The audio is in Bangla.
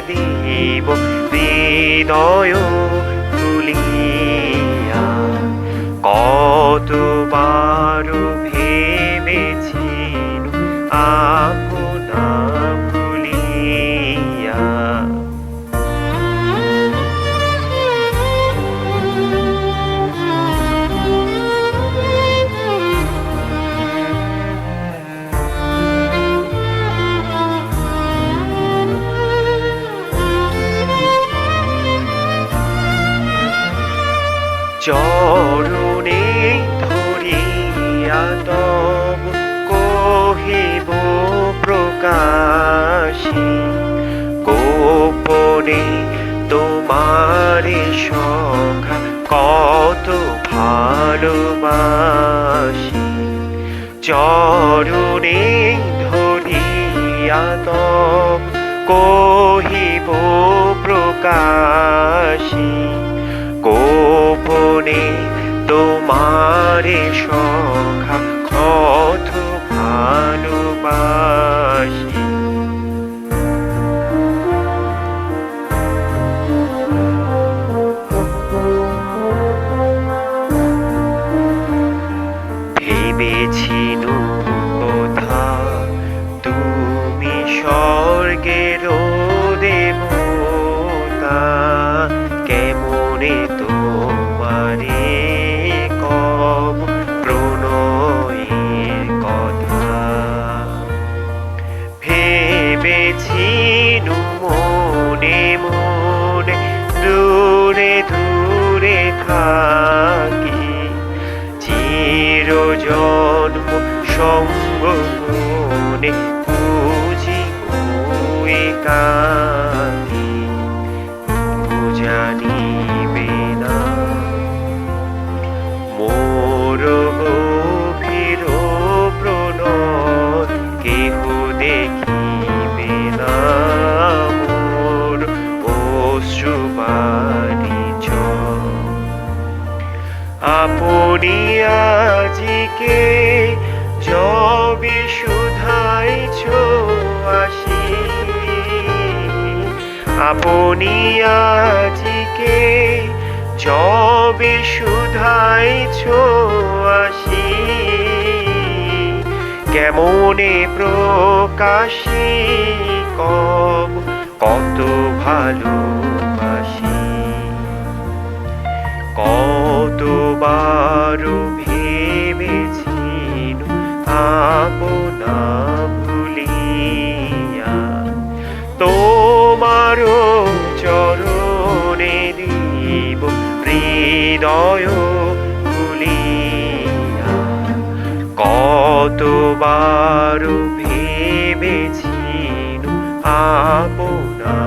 দিব হৃদয় খুলিয়া। কতবার ভেবেছি আপনা ভুলিয়া। চরণে ধরিয়া তব কহিব প্রকাশে, গোপনে তোমারে সখা কত ভালোবাসি। চরণে ধরিয়া তব কহিব প্রকাশে, গোপনে তোমারে সখা কত ভালোবাসি। ভেবেছিনু কোথা তুমি স্বর্গের দেবতা, কেমনে তোমারে কব প্রণয়ের কথা। ভেবেছিনু মনে মনে দূরে দূরে থাকি, চিরজন্ম সঙ্গ মনে বুঝিব একাকী। জানিবে না মোর গভীর প্রণয়, কেহ দেখিবে না মোর অশ্রুবারিচ। আপনি আজিকে যবে শুধাইছ আসি, আপনি আজিকে যবে শুধাইছ আসি, কেমনে প্রকাশি কব কত ভালোবাসি। কতবার ভেবেছিনু আপনা ভুলিয়া, তোমার চরণে দিব হৃদয় খুলিয়া। কতবার ভেবেছিনু আপনা